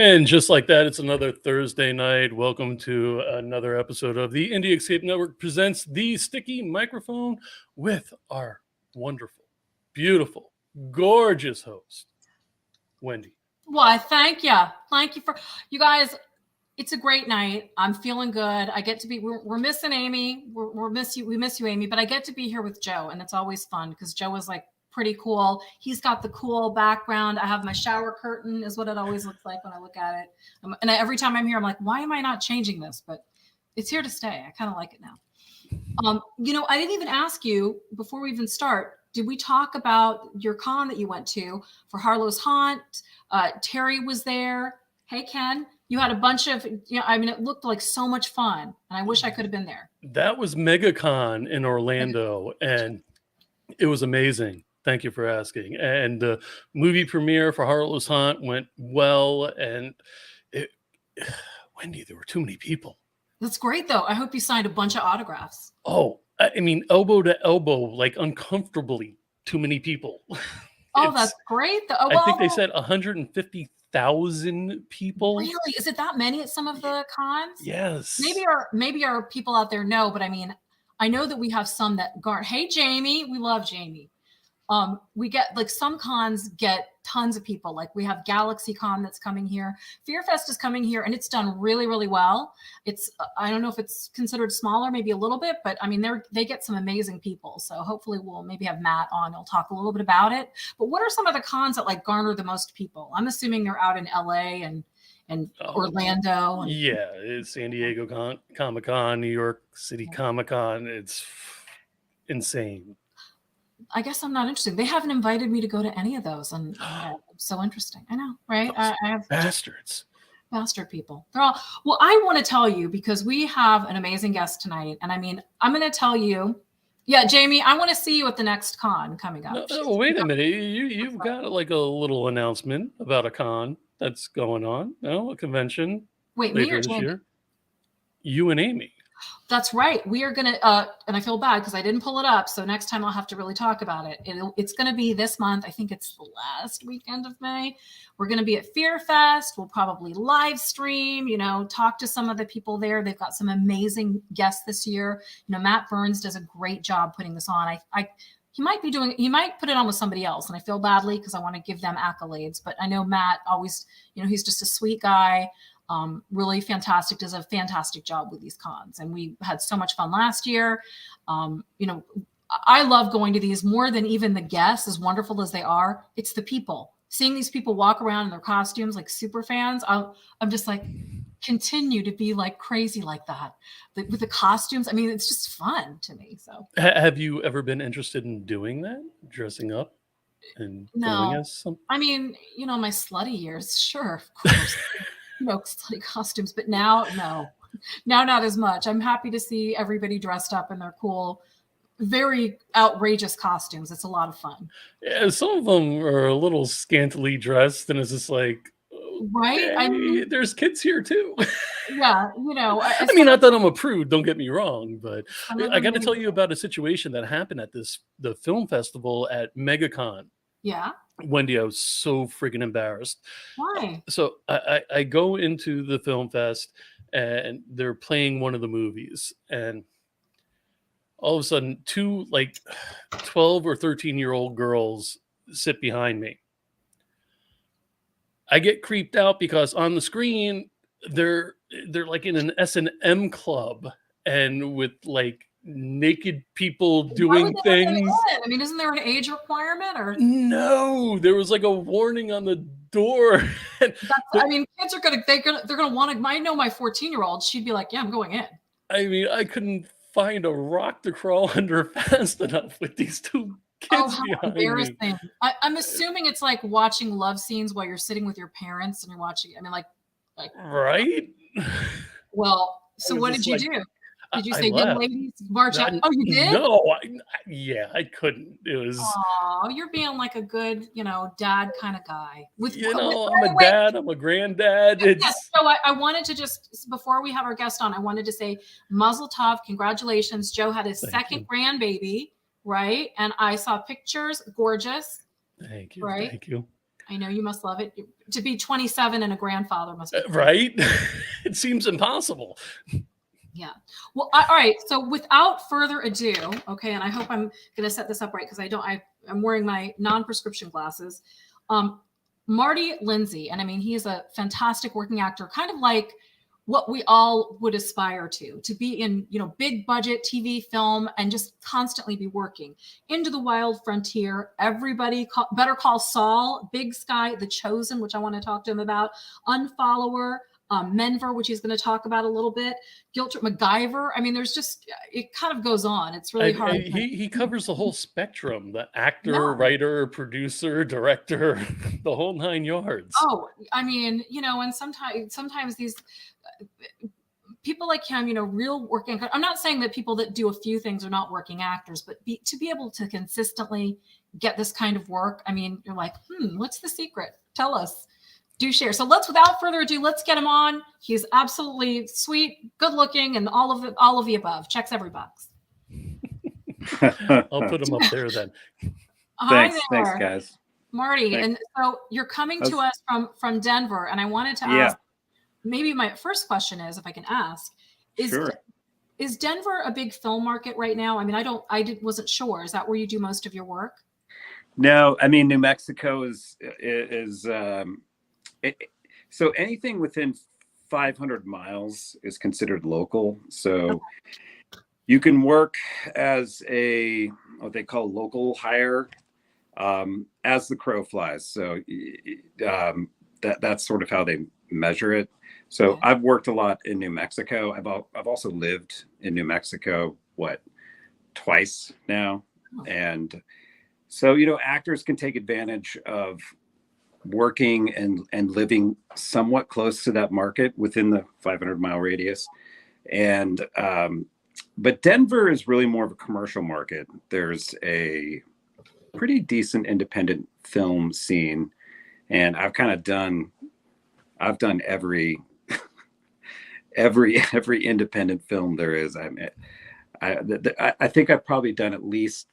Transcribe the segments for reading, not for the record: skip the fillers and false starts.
And just like that, it's another Thursday night. Welcome to another episode of the Indie Escape Network presents The Sticky Microphone with our wonderful, beautiful, gorgeous host, Wendy. Well, I thank you. Thank you for you guys. It's a great night. I'm feeling good. I get to be. We're missing Amy. We miss you, Amy. But I get to be here with Joe, and it's always fun because Joe is like pretty cool. He's got the cool background. I have my shower curtain, is what it always looks like when I look at it. And every time I'm here, I'm like, why am I not changing this? But it's here to stay. I kind of like it now. I didn't even ask you before we even start. Did we talk about your con that you went to for Harlow's Haunt? Terry was there. Hey, Ken, you had a bunch of, it looked like so much fun. And I wish I could have been there. That was MegaCon in Orlando, and it was amazing. Thank you for asking. And the movie premiere for Harlow's Haunt went well. And Wendy, there were too many people. That's great, though. I hope you signed a bunch of autographs. Oh, I mean, elbow to elbow, like uncomfortably too many people. Oh, that's great. I think they said 150,000 people. Really? Is it that many at some of the cons? Yes. Maybe our people out there know, but I mean, I know that we have some that aren't. Hey, Jamie, we love Jamie. We get like some cons get tons of people. Like we have Galaxy Con that's coming here. Fear Fest is coming here, and it's done really, really well. It's I don't know if it's considered smaller, maybe a little bit, but I mean they get some amazing people. So hopefully we'll maybe have Matt on. He'll talk a little bit about it. But what are some of the cons that like garner the most people? I'm assuming they're out in LA and Orlando. Yeah, it's San Diego Comic-Con, New York City Comic-Con. It's insane. I guess I'm not interested. They haven't invited me to go to any of those, and so interesting. I know, right? I have bastard people. They're all well. I want to tell you because we have an amazing guest tonight, and I mean, I'm going to tell you. Yeah, Jamie, I want to see you at the next con coming up. No, wait a minute. You've got like a little announcement about a con that's going on. No, a convention. Wait, me or Jamie? Year. You and Amy. That's right. We are going to, and I feel bad because I didn't pull it up. So next time I'll have to really talk about it. It's going to be this month. I think it's the last weekend of May. We're going to be at Fear Fest. We'll probably live stream, talk to some of the people there. They've got some amazing guests this year. Matt Burns does a great job putting this on. He might put it on with somebody else. And I feel badly because I want to give them accolades. But I know Matt always, he's just a sweet guy. Really fantastic, does a fantastic job with these cons. And we had so much fun last year. I love going to these more than even the guests, as wonderful as they are. It's the people. Seeing these people walk around in their costumes like super fans, I'm just like, continue to be like crazy like that. With the costumes, I mean, it's just fun to me. So, have you ever been interested in doing that? Dressing up and going as something? I mean, my slutty years, sure, of course. Slutty costumes, but now not as much. I'm happy to see everybody dressed up in their cool, very outrageous costumes. It's a lot of fun. Yeah, some of them are a little scantily dressed, and it's just like, right? I mean, there's kids here too. Yeah, I mean, not that I'm a prude, don't get me wrong, but I got to tell you about a situation that happened at the film festival at MegaCon. Yeah. Wendy, I was so freaking embarrassed. Why? So I go into the film fest and they're playing one of the movies, and all of a sudden 2 like 12 or 13-year-old girls sit behind me. I get creeped out because on the screen they're like in an S&M club and with like naked people doing things. I mean, isn't there an age requirement or no? There was like a warning on the door. I mean, kids are they're gonna want to. I know my 14-year-old. She'd be like, "Yeah, I'm going in." I mean, I couldn't find a rock to crawl under fast enough with these 2 kids behind embarrassing. me. I'm assuming it's like watching love scenes while you're sitting with your parents and you're watching. I mean, like right. Well, so what did you do? Did you say, young ladies, march out? Oh, you did? No, I couldn't. It was. Oh, you're being like a good, dad kind of guy. I'm a dad. I'm a granddad. Yes. So I wanted to just, before we have our guest on, I wanted to say, Mazel Tov, congratulations. Joe had his second grandbaby, right? And I saw pictures, gorgeous. Thank you. Right? Thank you. I know you must love it. To be 27 and a grandfather must be right. It seems impossible. Yeah. Well, all right. So without further ado, okay, and I hope I'm going to set this up right because I'm wearing my non-prescription glasses. Marty Lindsey, and I mean, he is a fantastic working actor, kind of like what we all would aspire to be in, big budget TV, film, and just constantly be working. Into the Wild Frontier, Better Call Saul, Big Sky, The Chosen, which I want to talk to him about, Unfollower, MENver, which he's going to talk about a little bit, Guilt Trip, MacGyver. I mean, it kind of goes on. It's really hard. He covers the whole spectrum, the actor, writer, producer, director, the whole 9 yards. Oh, I mean, and sometimes these people like him, real working. I'm not saying that people that do a few things are not working actors, but to be able to consistently get this kind of work, I mean, you're like, what's the secret? Tell us. Do share. So without further ado, let's get him on. He's absolutely sweet, good looking, and all of the above. Checks every box. I'll put him up there then. Thanks, guys. Marty, and so you're coming to us from Denver, and I wanted to ask. Maybe my first question is, if I can ask, is Denver a big film market right now? I mean, wasn't sure. Is that where you do most of your work? No, I mean, New Mexico is so anything within 500 miles is considered local. So you can work as what they call local hire as the crow flies. So that's sort of how they measure it. So I've worked a lot in New Mexico. I've also lived in New Mexico, twice now. And so, actors can take advantage of working and living somewhat close to that market within the 500-mile radius. And but Denver is really more of a commercial market. There's a pretty decent independent film scene, and I've done every independent film there is. I think I've probably done at least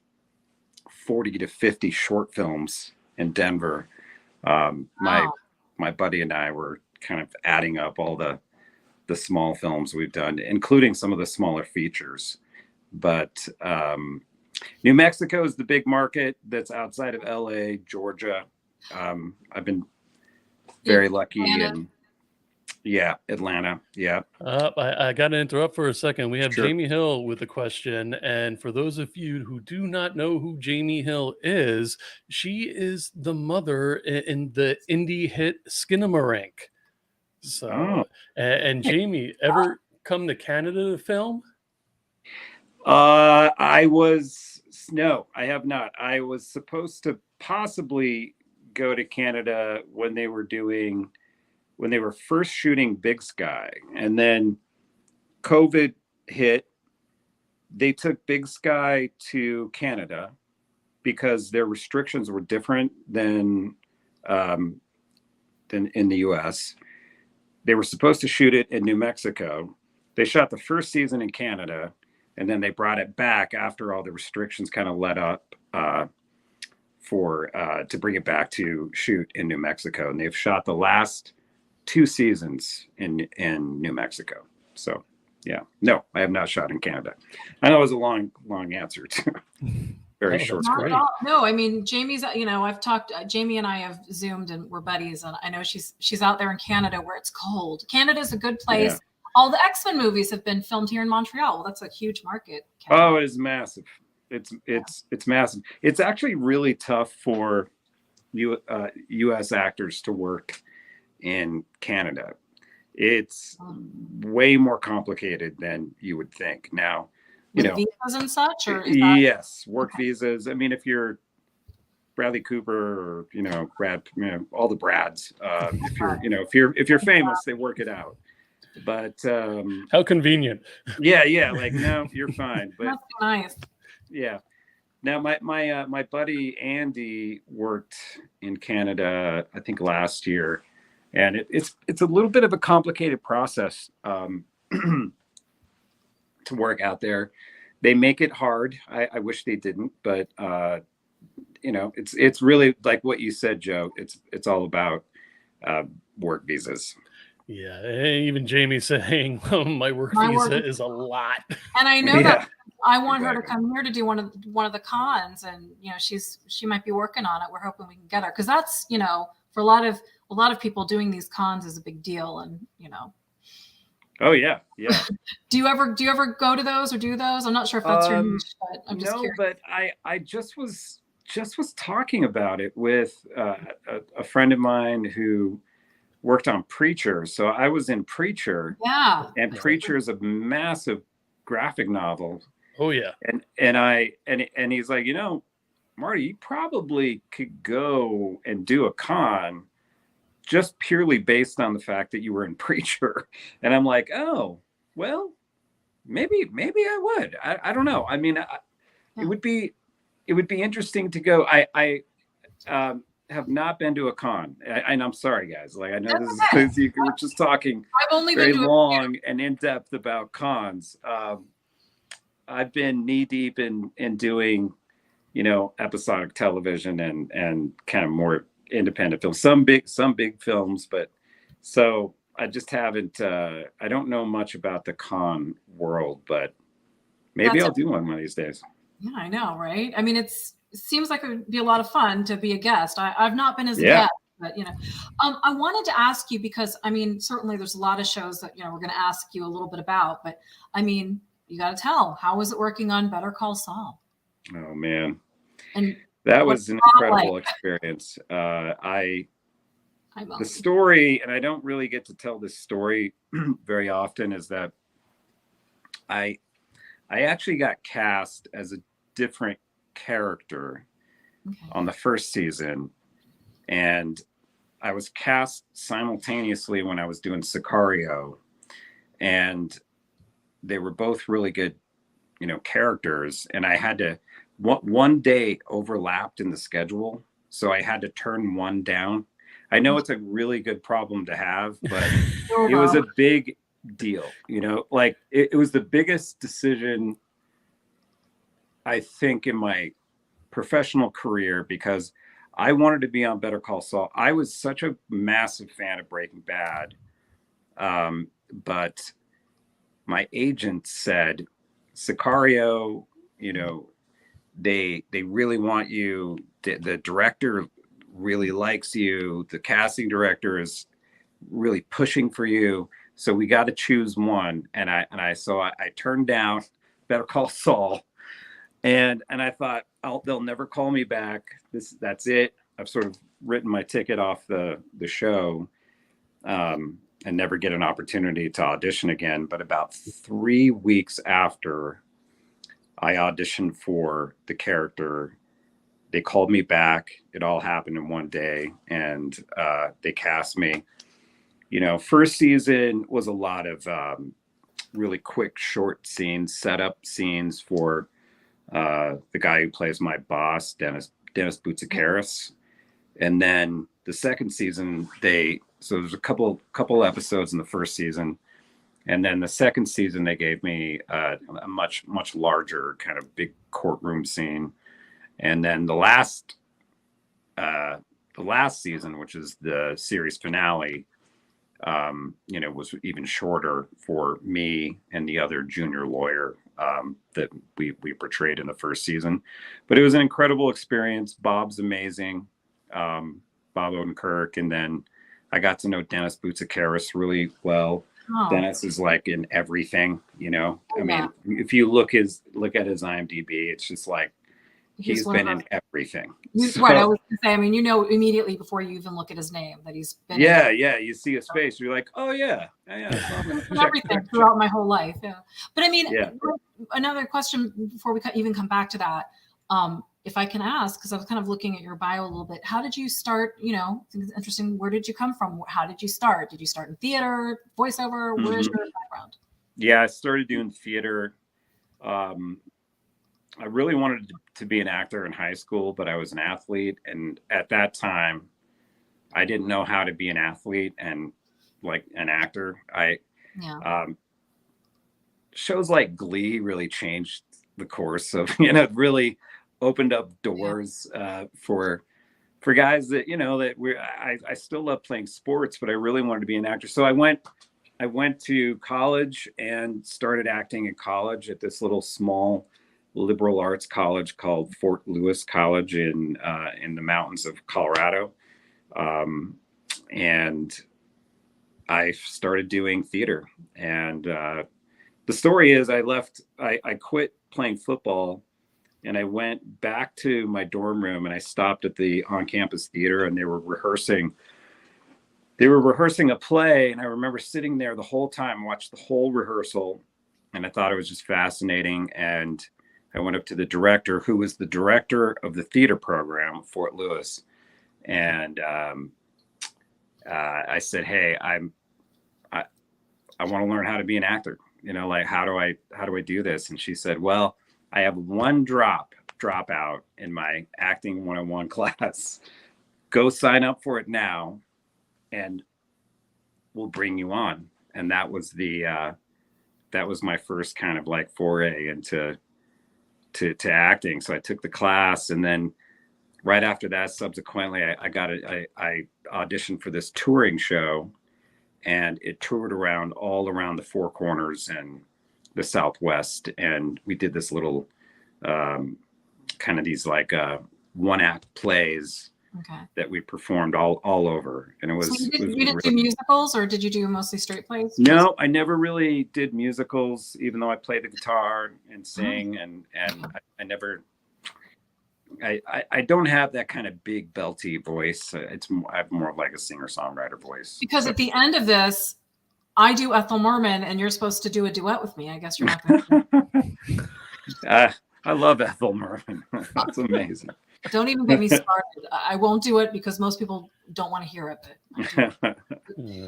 40 to 50 short films in Denver. My buddy and I were kind of adding up all the small films we've done, including some of the smaller features. But New Mexico is the big market that's outside of LA, Georgia. I've been very lucky. And Atlanta. Yeah. I got to interrupt for a second. We have Jamie Hill with a question. And for those of you who do not know who Jamie Hill is, she is the mother in the indie hit Skinamarink. So, and Jamie, ever come to Canada to film? No, I have not. I was supposed to possibly go to Canada when they were first shooting Big Sky, and then COVID hit. They took Big Sky to Canada because their restrictions were different than in the US. They were supposed to shoot it in New Mexico. They shot the first season in Canada, and then they brought it back after all the restrictions kind of let up to bring it back to shoot in New Mexico. And they've shot the last 2 seasons in New Mexico. So no, I have not shot in Canada. I know it was a long answer too. Very short. No, I mean, Jamie's, I've talked, Jamie and I have Zoomed and we're buddies, and I know she's out there in Canada where it's cold. Canada's a good place. Yeah. All the X-Men movies have been filmed here in Montreal. Well, that's a huge market. Canada. Oh, it is massive. It's massive. It's actually really tough for U.S. actors to work in Canada. It's way more complicated than you would think. Now, visas and such, or yes, work visas. I mean, if you're Bradley Cooper or Brad, all the Brads, if you're famous, they work it out. But how convenient. Yeah, like no, you're fine. But that's nice. Yeah. Now my buddy Andy worked in Canada, I think last year, and it's a little bit of a complicated process to work out there. They make it hard. I wish they didn't, but it's really like what you said, Joe. It's all about work visas. Yeah, and even Jamie saying my work visa is a lot. And I know that I want her to Exactly. come here to do one of the cons, and she might be working on it. We're hoping we can get her, because that's for a lot of people, doing these cons is a big deal, and Oh yeah. Do you ever go to those or do those? I'm not sure if that's your niche, but I'm just curious. But I just was talking about it with a friend of mine who worked on Preacher. So I was in Preacher. Yeah. And Preacher is a massive graphic novel. Oh yeah. And he's like, Marty, you probably could go and do a con just purely based on the fact that you were in Preacher. And I'm like, oh, well, maybe I would. I don't know. I mean, it would be interesting to go. I have not been to a con, and I'm sorry, guys. Like, I know this is we're just talking I've only very been to long and in depth about cons. I've been knee deep in doing, episodic television and kind of more independent films. Some big films, but so I just haven't. I don't know much about the con world, but maybe I'll do one of these days. Yeah, I know, right? I mean, it seems like it would be a lot of fun to be a guest. I've not been as a guest, but I wanted to ask you, because I mean, certainly there's a lot of shows that we're going to ask you a little bit about, but I mean, you got to tell, how was it working on Better Call Saul? Oh man, and that was an incredible experience. The story, and I don't really get to tell this story very often, is that I actually got cast as a different character on the first season, and I was cast simultaneously when I was doing Sicario, and they were both really good, characters, and I had to one day overlapped in the schedule, so I had to turn one down. I know it's a really good problem to have, but it was a big deal, like it was the biggest decision I think in my professional career, because I wanted to be on Better Call Saul. I was such a massive fan of Breaking Bad, but my agent said, Sicario, they really want you. The director really likes you. The casting director is really pushing for you. So we got to choose one. And I turned down Better Call Saul, and I thought, they'll never call me back. That's it. I've sort of written my ticket off the show, and never get an opportunity to audition again. But about 3 weeks after I auditioned for the character, they called me back. It all happened in one day, and they cast me. First season was a lot of really quick, short scenes, setup scenes for the guy who plays my boss, Dennis Boutsikaris. And then the second season, so there's a couple episodes in the first season, and then the second season they gave me a much larger kind of big courtroom scene. And then the last season, which is the series finale, was even shorter for me and the other junior lawyer that we portrayed in the first season. But it was an incredible experience. Bob's amazing, Bob Odenkirk. And then I got to know Dennis Boutsikaris really well. Oh. Dennis is like in everything, I mean, if you look at his IMDb, it's just like he's been in everything. Right. I was going to say, I mean, immediately before you even look at his name that he's been. Yeah. You see his face. You're like, oh yeah. Everything throughout my whole life. Yeah. But I mean, another question before we even come back to that, if I can ask, because I was kind of looking at your bio a little bit, how did you start? I think it's interesting. Where did you come from? How did you start? Did you start in theater, voiceover? Mm-hmm. Where's your background? Yeah, I started doing theater. I really wanted to be an actor in high school, but I was an athlete. And at that time, I didn't know how to be an athlete and like an actor. Shows like Glee really changed the course of, really opened up doors for guys that, I still love playing sports, but I really wanted to be an actor. So I went to college and started acting at college at this little small liberal arts college called Fort Lewis College in the mountains of Colorado. And I started doing theater. And the story is I quit playing football and I went back to my dorm room and I stopped at the on-campus theater and they were rehearsing a play. And I remember sitting there the whole time, watched the whole rehearsal. And I thought it was just fascinating. And I went up to the director, who was the director of the theater program, Fort Lewis. And I said, "Hey, I want to learn how to be an actor. Like how do I do this?" And she said, "Well, I have one dropout in my acting 101 class. Go sign up for it now, and we'll bring you on." And that was my first kind of like foray into acting. So I took the class, and then right after that, subsequently, I auditioned for this touring show, and it toured all around the Four Corners and the Southwest. And we did this little kind of these like one-act plays that we performed all over. And it was. So you didn't do musicals, or did you do mostly straight plays? No, I never really did musicals, even though I play the guitar and sing, and I never. I don't have that kind of big belty voice. I have more of like a singer-songwriter voice. Because at the end of this, I do Ethel Merman, and you're supposed to do a duet with me. I guess you're not going to. I love Ethel Merman. That's amazing. Don't even get me started. I won't do it because most people don't want to hear it.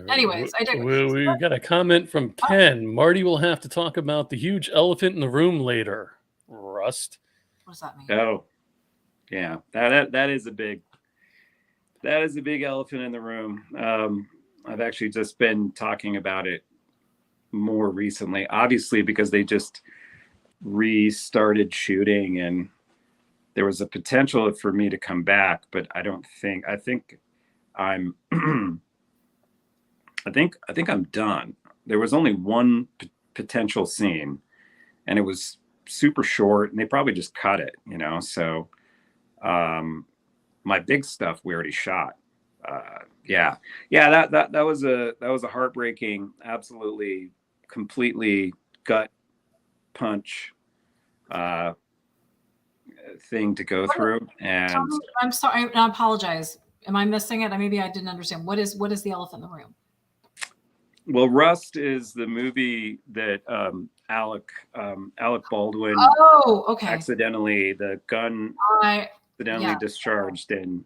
Anyways, I did. We've got a comment from Ken. Marty will have to talk about the huge elephant in the room later. Rust. What does that mean? Oh, yeah. That is a big elephant in the room. I've actually just been talking about it more recently, obviously, because they just restarted shooting and there was a potential for me to come back, but I think I'm done. There was only one potential scene and it was super short and they probably just cut it, so my big stuff we already shot. That was a heartbreaking, absolutely, completely gut punch thing to go through. And I'm sorry, I apologize. Am I missing it? Maybe I didn't understand. What is the elephant in the room? Well, Rust is the movie that Alec Baldwin accidentally discharged and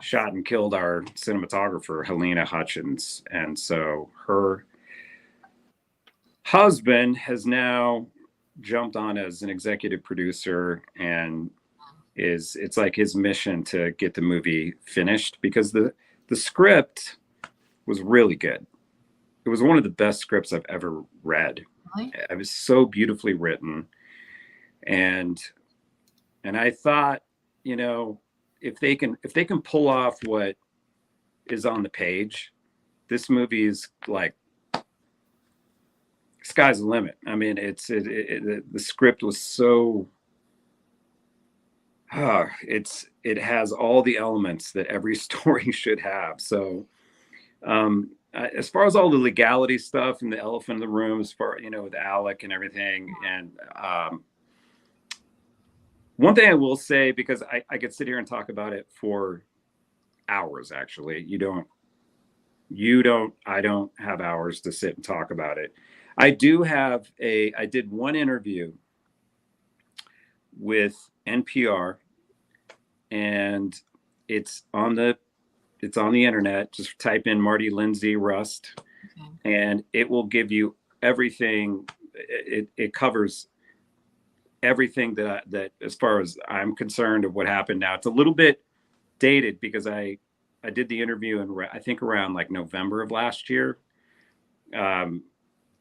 shot and killed our cinematographer Helena Hutchins, and so her husband has now jumped on as an executive producer, and it's like his mission to get the movie finished because the script was really good. It was one of the best scripts I've ever read. Really? It was so beautifully written, and I thought, if they can pull off what is on the page, this movie is like sky's the limit. I mean, the script was so it has all the elements that every story should have. So as far as all the legality stuff and the elephant in the room, as far with Alec and everything, and one thing I will say, because I could sit here and talk about it for hours. Actually, I don't have hours to sit and talk about it. I did one interview with NPR, and it's on the internet. Just type in Marty Lindsey Rust, and it will give you everything. It covers everything that as far as I'm concerned of what happened. Now it's a little bit dated because I did the interview in I think around like November of last year.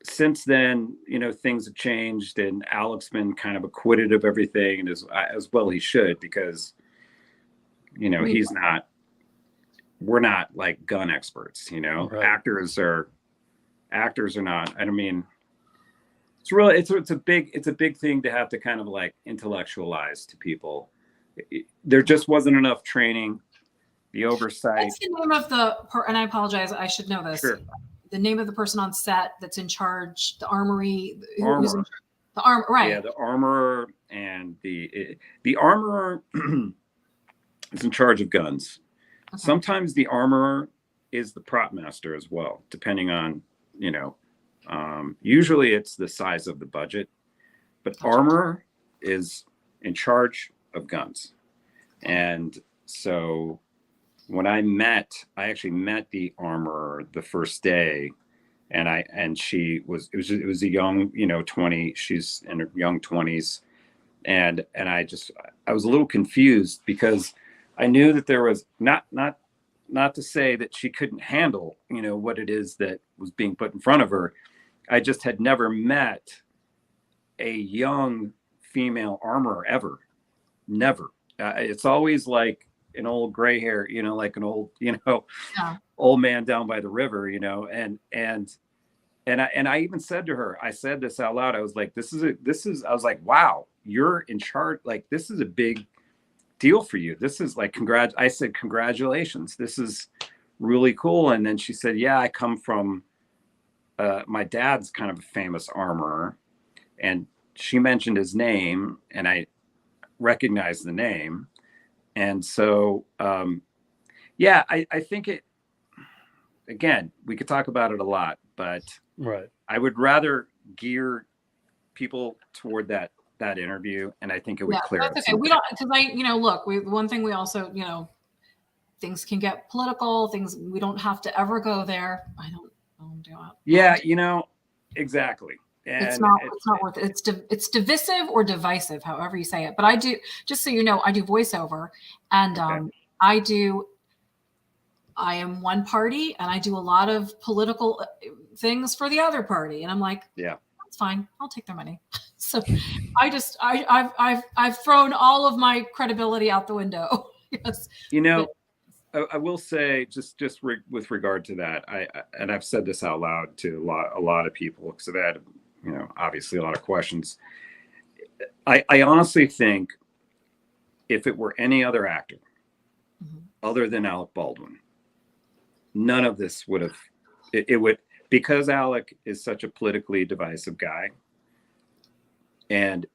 since then, things have changed, and Alec's been kind of acquitted of everything, and as well he should, because he's not. We're not like gun experts, Right. Actors are not. I mean, it's really it's a big thing to have to kind of like intellectualize to people. There just wasn't enough training, the oversight. What's the name of and I apologize, I should know this. Sure. The name of the person on set that's in charge, the armory, Armorer. The armor, right? Yeah, the armorer, and the armorer is in charge of guns. Okay. Sometimes the armorer is the prop master as well, depending on usually it's the size of the budget, but gotcha. Armorer is in charge of guns. And so when I actually met the armorer the first day, and it was a young, 20, she's in her young 20s. And I was a little confused, because I knew that there was not to say that she couldn't handle, what it is that was being put in front of her. I just had never met a young female armorer ever. Never. It's always like an old gray hair, like an old, old man down by the river, and I even said to her, I said this out loud. I was like, I was like, wow, you're in charge. Like, this is a big deal for you. This is like, I said, congratulations. This is really cool. And then she said, yeah, I come from, my dad's kind of a famous armorer. And she mentioned his name, and I recognized the name. And so, I think again, we could talk about it a lot, but right. I would rather gear people toward that interview, and I think it would clear up. Okay. We don't, because look, one thing we also, things can get political, we don't have to ever go there. I don't do it. Yeah, exactly. And it's not worth it. It's divisive or divisive, however you say it. But I do, just so you know, I do voiceover, and okay. I am one party, and I do a lot of political things for the other party, and I'm like, yeah, that's fine. I'll take their money. So I've thrown all of my credibility out the window. Yes. I will say, just with regard to that, and I've said this out loud to a lot of people, because I've had, obviously a lot of questions. I honestly think if it were any other actor, mm-hmm. other than Alec Baldwin, none of this would have, it would, because Alec is such a politically divisive guy. And,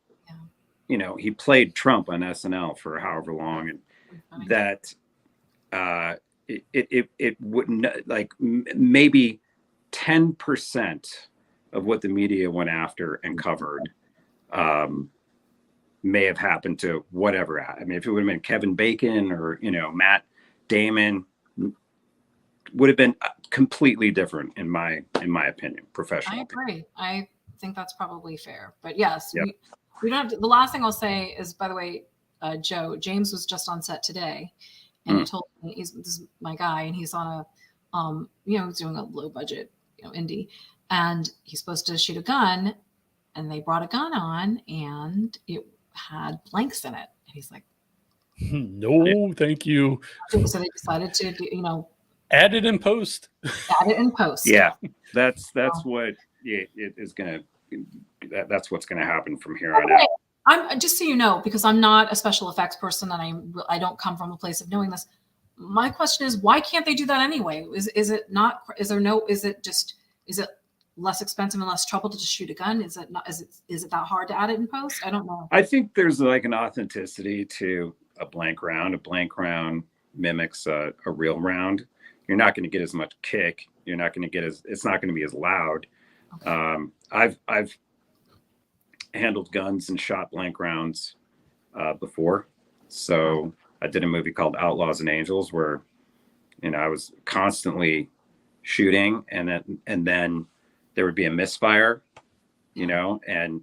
he played Trump on SNL for however long, and that it wouldn't, like, maybe 10% of what the media went after and covered may have happened to whatever. I mean, if it would have been Kevin Bacon or, Matt Damon, would have been completely different in my opinion, professionally. I agree. I think that's probably fair. But yes, yep. we don't have to, the last thing I'll say is, by the way, James was just on set today, and he told me, this is my guy, and he's on a he's doing a low budget, indie, and he's supposed to shoot a gun, and they brought a gun on, and it had blanks in it. And he's like, no, thank you. So they decided to do, add it in post. Add it in post. Yeah, that's what it is gonna. That's what's gonna happen from here on out. I'm just so you know, because I'm not a special effects person, and I don't come from a place of knowing this. My question is, why can't they do that anyway? Is it less expensive and less trouble to just shoot a gun? Is it that hard to add it in post? I don't know. I think there's like an authenticity to a blank round. A blank round mimics a real round. You're not going to get as much kick. You're not going to get it's not going to be as loud. Okay. I've handled guns and shot blank rounds before. So I did a movie called Outlaws and Angels, where, I was constantly shooting, and then there would be a misfire, and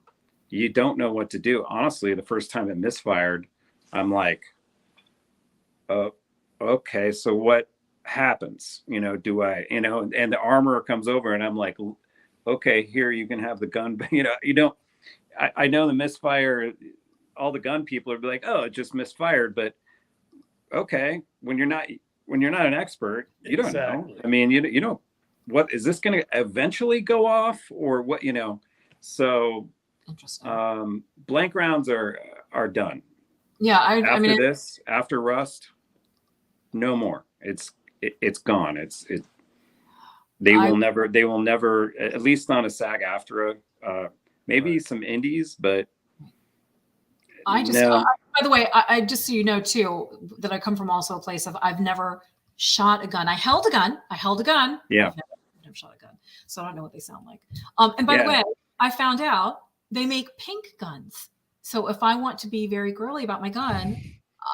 you don't know what to do. Honestly, the first time it misfired, I'm like, oh, okay, so what happens? Do I, and the armorer comes over, and I'm like okay, here you can have the gun. You don't. I know the misfire. All the gun people would be like, oh, it just misfired, but okay, when you're not an expert, you don't know. Exactly. I mean, you don't. What is this going to eventually go off, or what? So Interesting. blank rounds are done. Yeah, I After mean, this, after Rust, no more. It's gone. I They will never, at least not a SAG-AFTRA, maybe Right. some indies, but I just, no. by the way, I just so you know too that I come from also a place of I've never shot a gun. I held a gun. I held a gun. Yeah. I've never shot a gun, so I don't know what they sound like. And by the Yeah. way, I found out they make pink guns. So if I want to be very girly about my gun,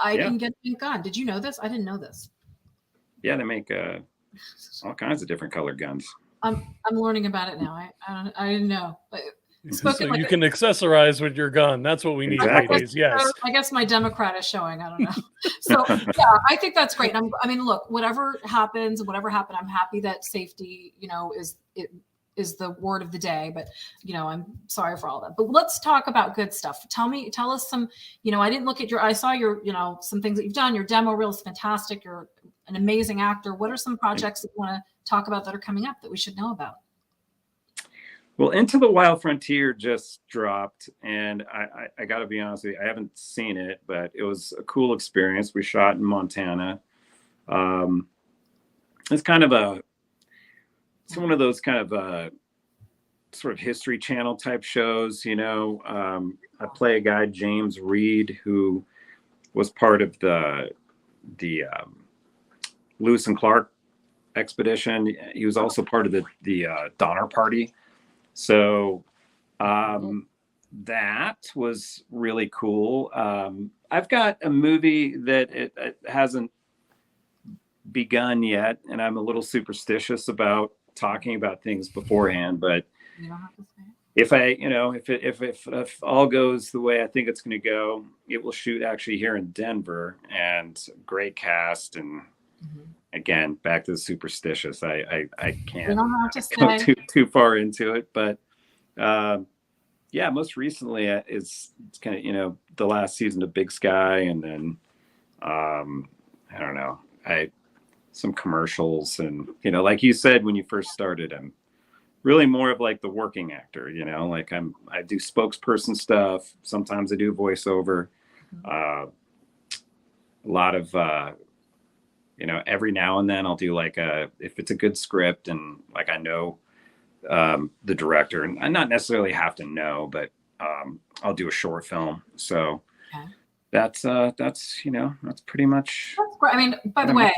I Yeah. can get a pink gun. Did you know this? I didn't know this. Yeah, they make all kinds of different colored guns. I'm learning about it now. I didn't know. So you can accessorize with your gun. That's what we need Exactly. ladies. Yes. I guess my Democrat is showing. I don't know. So yeah, I think that's great. I mean, look, whatever happens, whatever happened, I'm happy that safety, is the word of the day. But I'm sorry for all that. But let's talk about good stuff. Tell us some. I didn't look at I saw your, some things that you've done. Your demo reel is fantastic. You're an amazing actor. What are some projects that you want to talk about that are coming up that we should know about? Well, Into the Wild Frontier just dropped, and I got to be honest with you, I haven't seen it, but it was a cool experience. We shot in Montana. It's one of those kind of sort of History Channel type shows. I play a guy, James Reed, who was part of the Lewis and Clark expedition. He was also part of the Donner Party. So that was really cool. I've got a movie that it hasn't begun yet, and I'm a little superstitious about talking about things beforehand. But if all goes the way I think it's going to go, it will shoot actually here in Denver, and great cast. And again, back to the superstitious. I can't go too far into it, but yeah, most recently it's kind of the last season of Big Sky, and then I don't know, some commercials, and like you said when you first started, I'm really more of like the working actor, like I do spokesperson stuff. Sometimes I do voiceover. A lot of every now and then I'll do like if it's a good script and like I know the director, and I not necessarily have to know, but I'll do a short film. So that's pretty much. That's great. I mean, by the way,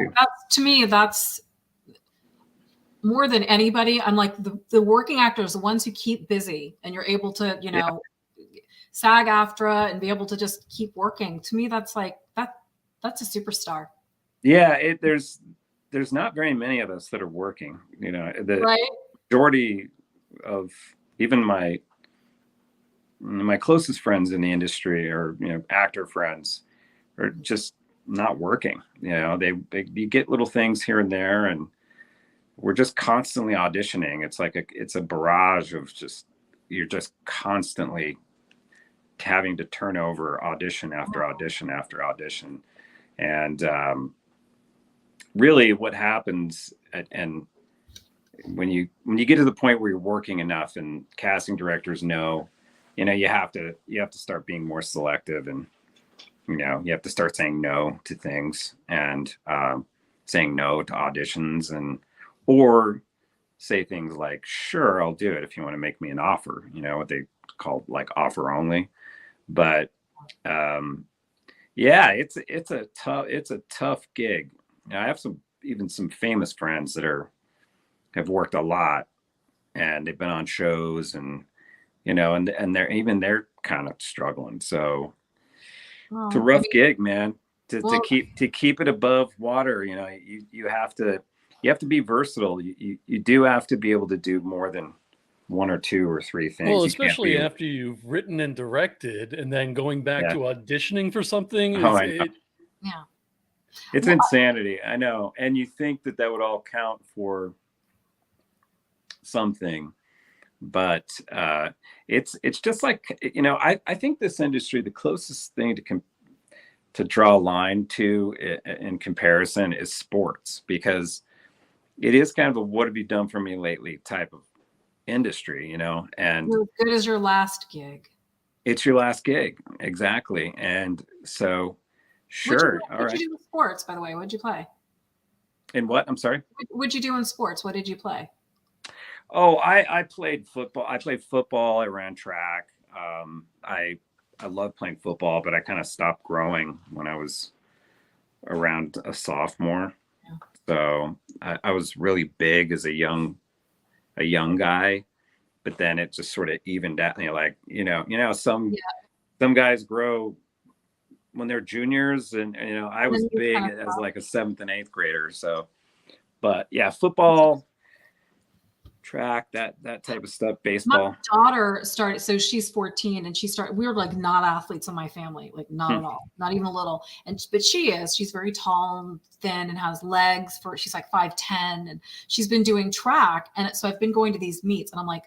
to me, that's more than anybody. I'm like the working actors, the ones who keep busy, and you're able to, SAG-AFTRA and be able to just keep working. To me, that's like that's a superstar. Yeah, there's not very many of us that are working. Right. Majority of even my closest friends in the industry, or actor friends, are just not working. You get little things here and there, and we're just constantly auditioning. It's a barrage of you're just constantly having to turn over audition after audition after audition. And really what happens, and when you get to the point where you're working enough, and casting directors know, you have to start being more selective, and you have to start saying no to things, and saying no to auditions, or say things like, sure, I'll do it if you want to make me an offer, what they call like offer only. But yeah, it's a tough gig. I have some famous friends that have worked a lot, and they've been on shows, and and they're kind of struggling. So it's a rough gig, man. To keep it above water, you have to be versatile. You do have to be able to do more than one or two or three things. Well, especially after you've written and directed, and then going back to auditioning for something. It's insanity. I know. And you think that would all count for something, but it's just like, I think this industry, the closest thing to draw a line to in comparison is sports, because it is kind of a what have you done for me lately type of industry, and You're as good as your last gig. it's your last gig. Exactly. And so, sure. All What'd right. you do with sports, by the way? What'd you play? And what? I'm sorry. What'd you do in sports? What did you play? Oh, I played football. I played football. I ran track. I love playing football, but I kind of stopped growing when I was around a sophomore. Yeah. So I was really big as a young guy, but then it just sort of evened out. Some guys grow when they're juniors, and I was big as like a 7th and 8th grader. So, but yeah, football, track, that type of stuff, baseball. My daughter started, so she's 14, and we were like not athletes in my family, like not at all, not even a little. But she's very tall and thin and has legs she's like 5'10", and she's been doing track. And so I've been going to these meets, and I'm like,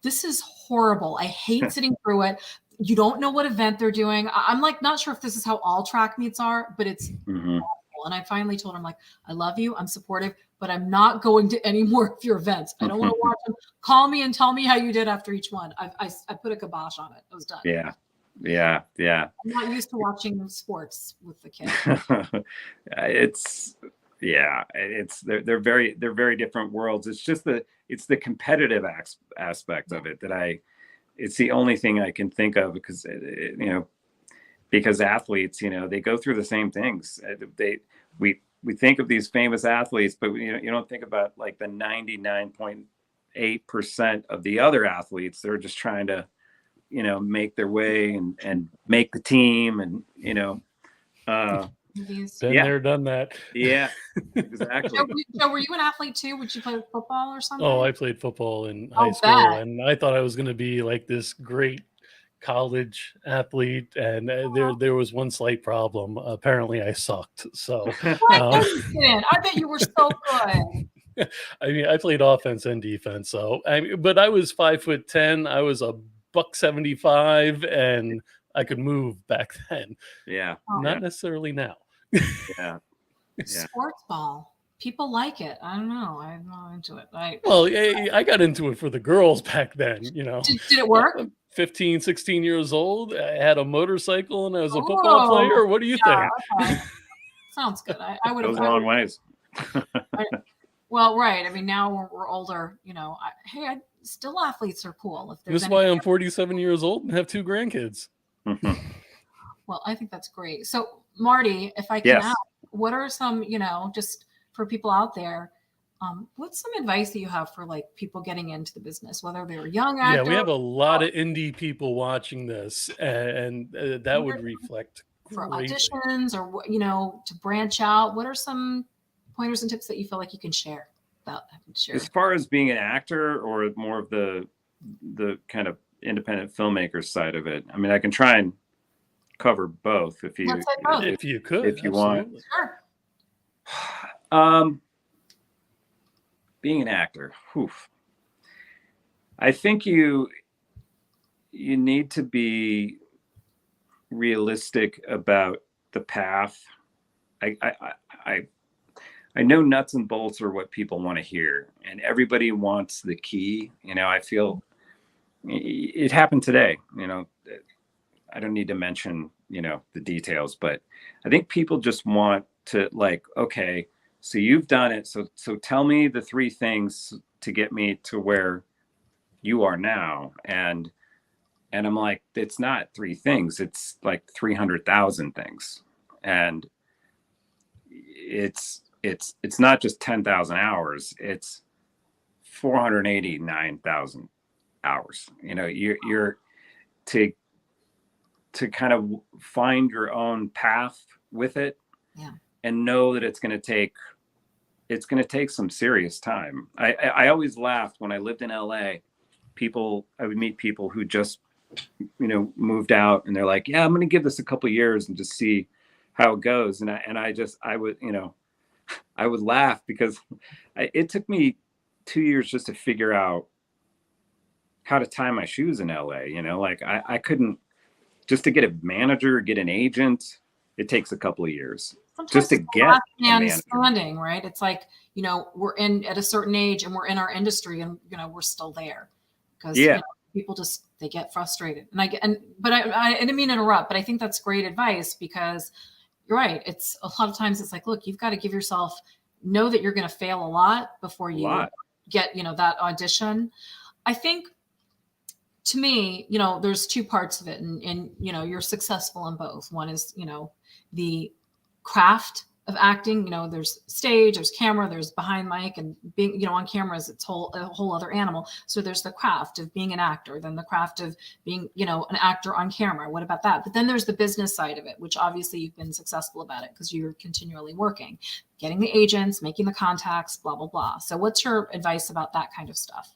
this is horrible. I hate sitting through it. You don't know what event they're doing. I'm like, not sure if this is how all track meets are, but it's awful. And I finally told her, I'm like, I love you. I'm supportive, but I'm not going to any more of your events. I don't want to watch them. Call me and tell me how you did after each one. I put a kibosh on it. I was done. Yeah. I'm not used to watching sports with the kids. They're very different worlds. It's just the competitive aspect of it it's the only thing I can think of, because because athletes, they go through the same things. We think of these famous athletes, but you don't think about like the 99.8% of the other athletes. They're just trying to make their way and make the team, and been there, done that. Yeah, exactly. So were you an athlete too? Would you play football or something? Oh, I played football in high school, and I thought I was going to be like this great college athlete, and there was one slight problem. Apparently I sucked. So I bet you were so good. I mean, I played offense and defense. So but I was 5'10". I was a $175, and I could move back then. Yeah. Not necessarily now. Yeah. Sports ball. People like it. I don't know. I'm not into it. I got into it for the girls back then, Did it work? 15, 16 years old. I had a motorcycle, and I was a football player. What do you think? Okay. Sounds good. I would have goes a long ways. Well, right. I mean, now we're older, still athletes are cool. This is why I'm 47 years old and have 2 grandkids. Well, I think that's great. So, Marty, if I can ask, what are some, just for people out there, what's some advice that you have for like people getting into the business, whether they're young actors? Yeah, we have a lot of indie people watching this, and that would reflect for auditions, or to branch out. What are some pointers and tips that you feel like you can share about that? As far as being an actor, or more of the kind of independent filmmaker side of it? I mean, I can try and cover both if you want. Sure. Being an actor, I think you need to be realistic about the path. I know nuts and bolts are what people want to hear, and everybody wants the key. I feel it happened today. I don't need to mention, the details, but I think people just want to okay, so you've done it. So tell me the 3 things to get me to where you are now. And I'm like, it's not 3 things. It's like 300,000 things. And it's not just 10,000 hours. It's 489,000 hours. You're to kind of find your own path with it, and know that it's going to take some serious time. I always laughed when I lived in LA. I would meet people who just moved out, and they're like, yeah, I'm going to give this a couple of years and just see how it goes. And I would laugh, because it took me 2 years just to figure out how to tie my shoes in LA. Like I couldn't, just to get a manager, get an agent, it takes a couple of years. Sometimes Just to it's the get last a man manager. standing, right? It's like, we're in at a certain age and we're in our industry and, we're still there because Yeah. people just, they get frustrated. And I didn't mean to interrupt, but I think that's great advice because you're right. It's a lot of times it's like, look, you've got to give yourself, know that you're going to fail a lot before you get, that audition. I think to me, there's two parts of it and you're successful in both. One is, the craft of acting, there's stage, there's camera, there's behind mic, and being, on cameras, it's a whole other animal. So there's the craft of being an actor, then the craft of being, an actor on camera. What about that? But then there's the business side of it, which obviously you've been successful about it because you're continually working, getting the agents, making the contacts, blah, blah, blah. So what's your advice about that kind of stuff,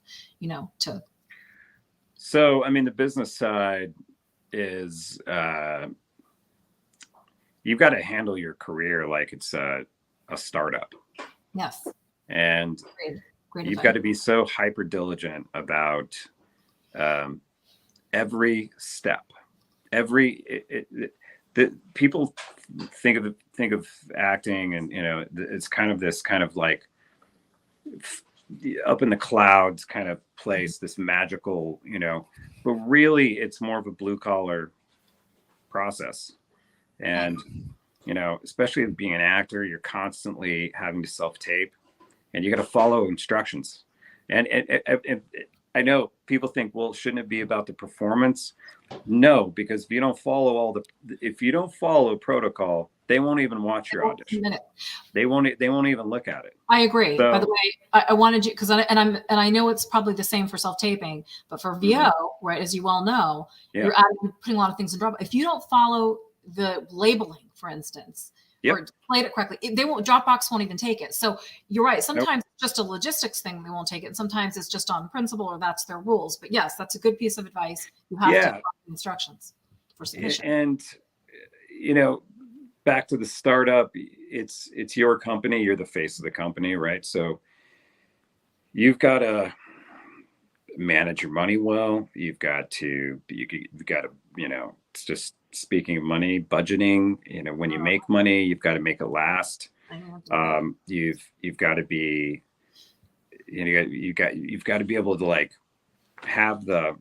So, I mean, the business side is, you've got to handle your career like it's a startup. Yes. And great you've advice. got to be so hyper diligent about every step. The people think of acting, and it's kind of this kind of like up in the clouds kind of place, this magical, but really it's more of a blue collar process. And, especially being an actor, you're constantly having to self-tape and you got to follow instructions. And I know people think, well, shouldn't it be about the performance? No, because if you don't follow protocol, they won't even watch your audition. They won't even look at it. I agree. So, by the way, I wanted you, because I know it's probably the same for self-taping, but for VO, right, as you well know, you're putting a lot of things in Dropbox. If you don't follow the labeling, for instance, or played it correctly, Dropbox won't even take it. So you're right. Sometimes it's just a logistics thing, they won't take it. And sometimes it's just on principle or that's their rules. But yes, that's a good piece of advice. You have to follow the instructions for submission. And back to the startup, it's your company, you're the face of the company, right? So you've got to manage your money well. You've got to, it's just, speaking of money, budgeting, when you make money, you've got to make it last. You've got to be, you've got to be able to like have the,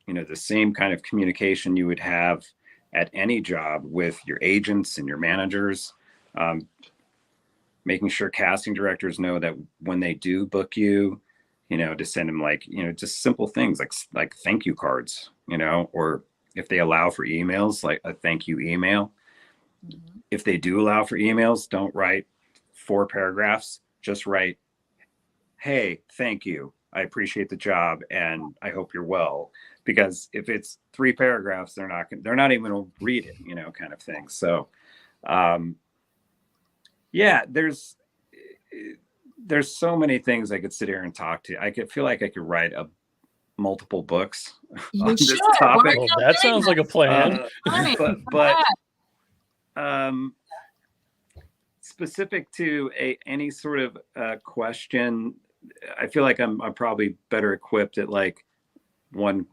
the same kind of communication you would have at any job with your agents and your managers, making sure casting directors know that when they do book you, to send them like, just simple things like thank you cards, or if they allow for emails, like a thank you email. Mm-hmm. If they do allow for emails, don't write 4 paragraphs, just write, hey, thank you. I appreciate the job and I hope you're well. Because if it's 3 paragraphs, they're not even going to read it, kind of thing. So, there's so many things I could sit here and talk to. I could feel like I could write multiple books on this topic. Well, that sounds like a plan. But specific to any sort of question, I feel like I'm probably better equipped at like one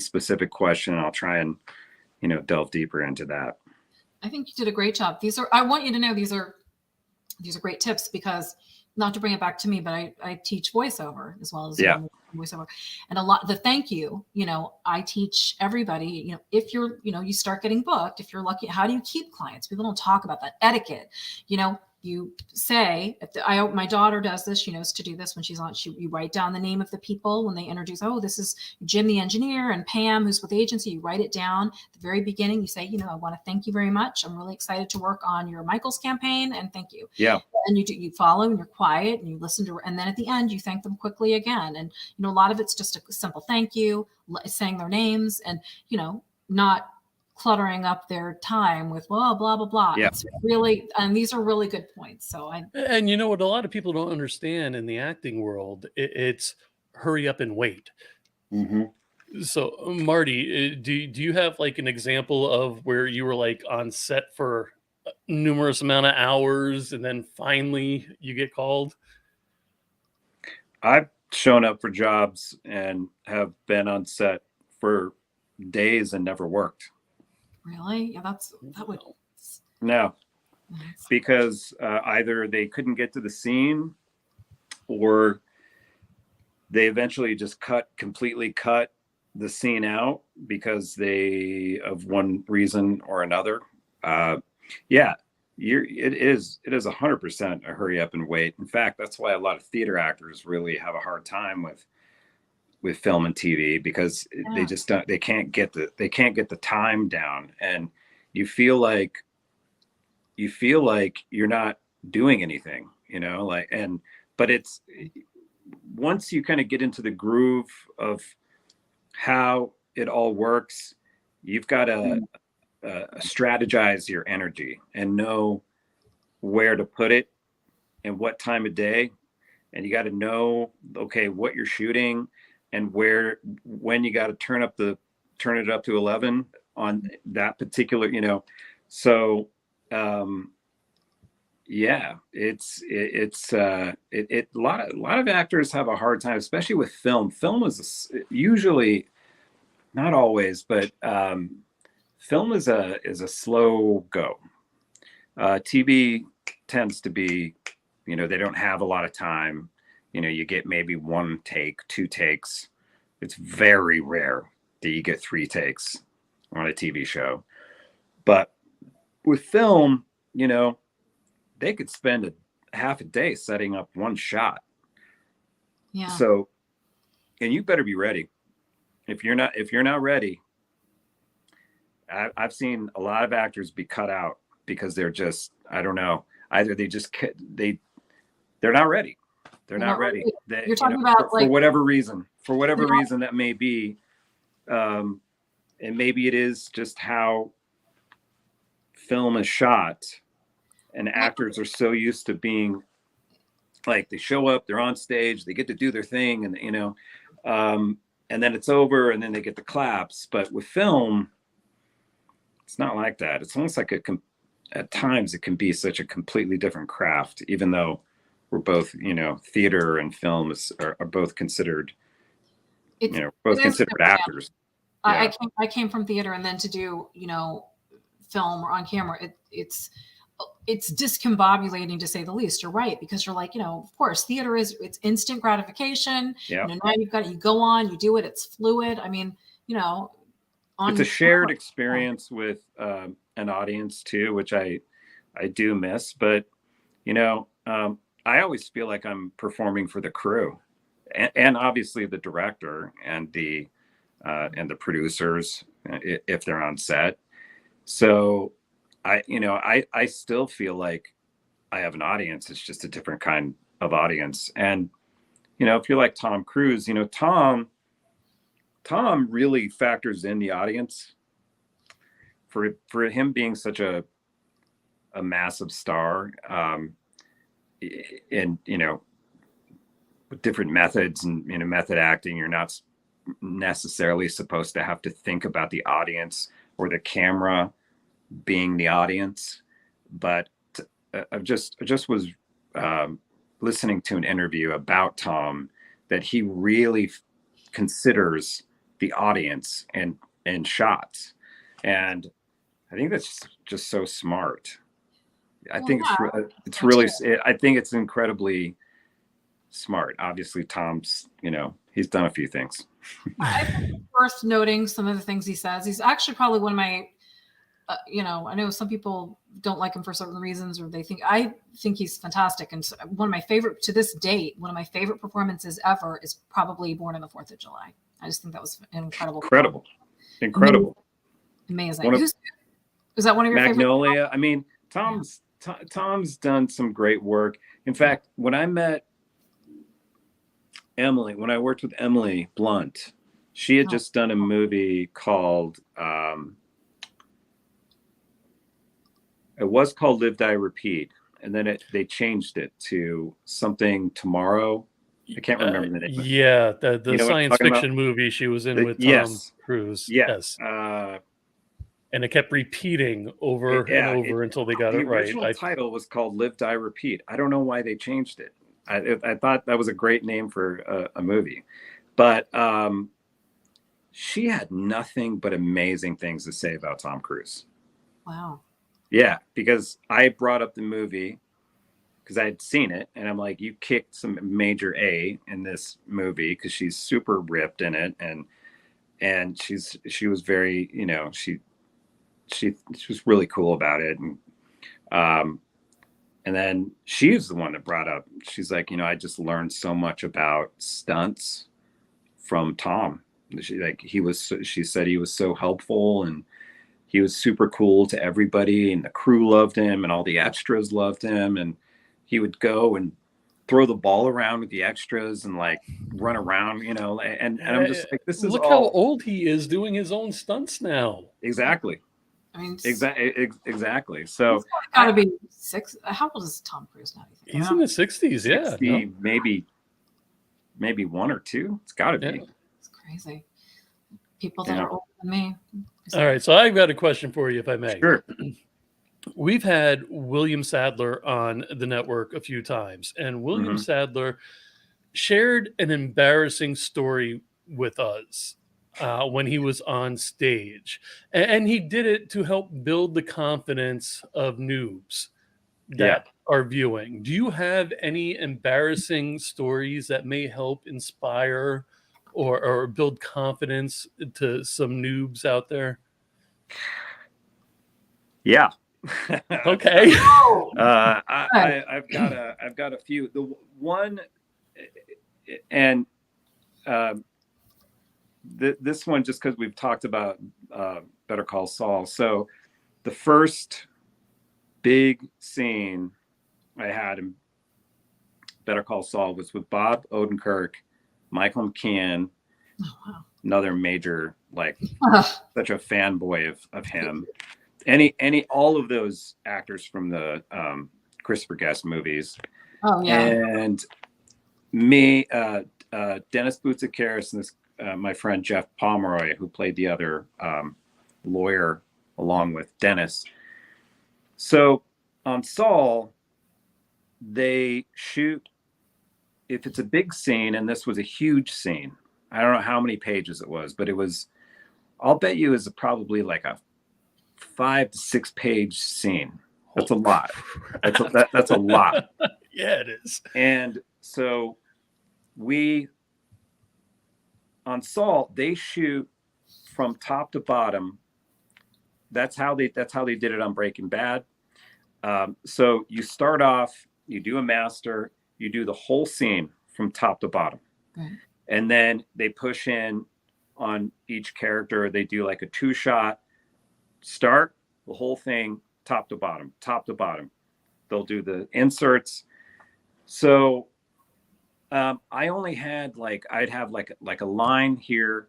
specific question. And I'll try and delve deeper into that. I think you did a great job. I want you to know these are great tips, because not to bring it back to me, but I teach voiceover as well as voiceover, and a lot the thank you. I teach everybody. If you're you start getting booked, if you're lucky, how do you keep clients? People don't talk about that etiquette. You say, my daughter does this, she knows to do this when she's on, you write down the name of the people when they introduce, oh, this is Jim, the engineer, and Pam, who's with the agency. You write it down at the very beginning. You say, I want to thank you very much. I'm really excited to work on your Michael's campaign, and thank you. Yeah. And you follow and you're quiet and you listen to, and then at the end, you thank them quickly again. And, a lot of it's just a simple thank you, saying their names, and, not cluttering up their time with blah, blah, blah, blah. Yeah. It's really, and these are really good points. So and you know what a lot of people don't understand in the acting world, it's hurry up and wait. Mm-hmm. So Marty, do you have like an example of where you were like on set for numerous amount of hours and then finally you get called? I've shown up for jobs and have been on set for days and never worked. Really? Yeah, that would. No, because either they couldn't get to the scene, or they eventually just completely cut the scene out because of one reason or another. Yeah, it is 100% a hurry up and wait. In fact, that's why a lot of theater actors really have a hard time with film and TV, because they just don't, they can't get the time down, and you feel like you're not doing anything, but it's, once you kind of get into the groove of how it all works, you've got to strategize your energy and know where to put it and what time of day. And you got to know, okay, what you're shooting and when you got to turn it up to 11 on that particular, so, yeah, a lot of actors have a hard time, especially with film. Film is usually, not always, but film is a slow go. TV tends to be, they don't have a lot of time. You get maybe 1 take, 2 takes. It's very rare that you get 3 takes on a TV show. But with film, they could spend a half a day setting up 1 shot. Yeah. So, and you better be ready. If you're not ready, I've seen a lot of actors be cut out because they're just, I don't know, either they're not ready. They're not ready. You're talking about for whatever reason that may be. And maybe it is just how film is shot, and actors are so used to being like, they show up, they're on stage, they get to do their thing, and and then it's over, and then they get the claps. But with film, it's not like that. It's almost like at times it can be such a completely different craft, even though we're both, theater and film are both considered, considered actors. Yeah. I came from theater, and then to do, film or on camera, it's discombobulating, to say the least. You're right, because you're like, of course, theater it's instant gratification. Yeah. Now you go on, you do it. It's fluid. I mean, it's a shared experience with an audience too, which I do miss. But I always feel like I'm performing for the crew, and obviously the director and the producers if they're on set. So I still feel like I have an audience. It's just a different kind of audience. And if you're like Tom Cruise, Tom really factors in the audience for him being such a massive star, and with different methods and method acting. You're not necessarily supposed to have to think about the audience or the camera being the audience. But I just was listening to an interview about Tom, that he really considers the audience and shots, and I think that's just so smart. I think it's really, I think it's incredibly smart. Obviously Tom's, he's done a few things. I think it's worth noting some of the things he says. He's actually probably one of my, I know some people don't like him for certain reasons, or I think he's fantastic. And one of my favorite, to this date, one of my favorite performances ever is probably Born on the 4th of July. I just think that was incredible. Amazing. Is that one of your Magnolia? favorite? I mean, Tom's done some great work. In fact, when I met Emily, when I worked with Emily Blunt, she had just done a movie called, it was called Live, Die, Repeat. And then they changed it to something Tomorrow. I can't remember the name. Yeah, the science fiction movie she was in with Tom Cruise. Yes. And it kept repeating over and over until they got it right. The original title was called Live, Die, Repeat. I don't know why they changed it. I thought that was a great name for a movie, but she had nothing but amazing things to say about Tom Cruise. Wow. Yeah, because I brought up the movie because I had seen it, and I'm like, you kicked some major A in this movie because she's super ripped in it, and she was very, you know, she was really cool about it, and then she's the one that brought up. She's like, you know, I just learned so much about stunts from Tom. She said he was so helpful, and he was super cool to everybody, and the crew loved him, and all the extras loved him, and he would go and throw the ball around with the extras and like run around, you know, and I'm just like, this is Look how all old he is doing his own stunts now. exactly. I mean, Exactly. So gotta be six. How old is Tom Cruise now? He's in his 60s. 60, Yeah. No? maybe 1 or 2. It's got to be. Yeah. It's crazy. People that are older than me. All right. So I've got a question for you, if I may. Sure. We've had William Sadler on the network a few times, and William Sadler shared an embarrassing story with us when he was on stage. And he did it to help build the confidence of noobs that are viewing. Do you have any embarrassing stories that may help inspire or build confidence to some noobs out there? Yeah. Okay. I've got a few. The one, and this one, just because we've talked about Better Call Saul. So the first big scene I had in Better Call Saul was with Bob Odenkirk, Michael McKean, another major, like such a fanboy of him. All of those actors from the Christopher Guest movies. Oh yeah. And me, Dennis Boutsikaris, and this my friend Jeff Pomeroy, who played the other lawyer along with Dennis. So on Saul, they shoot, if it's a big scene, and this was a huge scene, I don't know how many pages it was, but it was, I'll bet you is probably like a 5 to 6 page scene. That's a lot. That's a lot. Yeah, it is. And so on Saul, they shoot from top to bottom. That's how they did it on Breaking Bad. So you start off, you do a master, you do the whole scene from top to bottom. Right. And then they push in on each character. They do like a 2-shot, start the whole thing, top to bottom, top to bottom. They'll do the inserts. So I only had I'd have like a line here,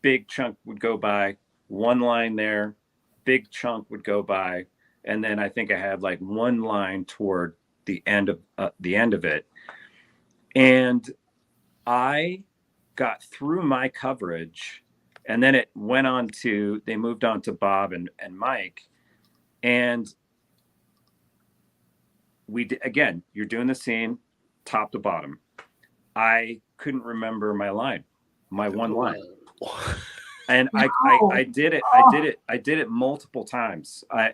big chunk would go by, one line there, big chunk would go by, and then I think I had like one line toward the end of it. And I got through my coverage, and then they moved on to Bob and Mike. And we did, again, you're doing the scene top to bottom. I couldn't remember my one line. And I did it multiple times. I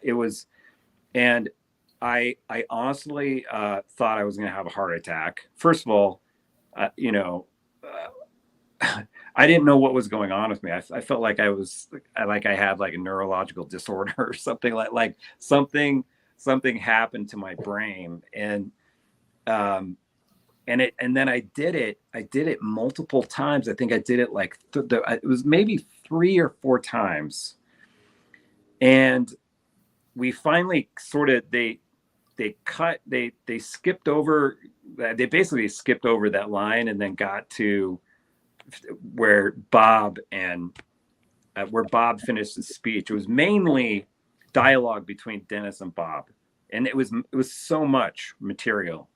honestly thought I was going to have a heart attack. First of all, I didn't know what was going on with me. I felt like I had like a neurological disorder or something, like something happened to my brain. And then I did it multiple times. I think I did it it was maybe 3 or 4 times. And we finally they skipped over, they basically skipped over that line and then got to where Bob finished his speech. It was mainly dialogue between Dennis and Bob. And it was so much material.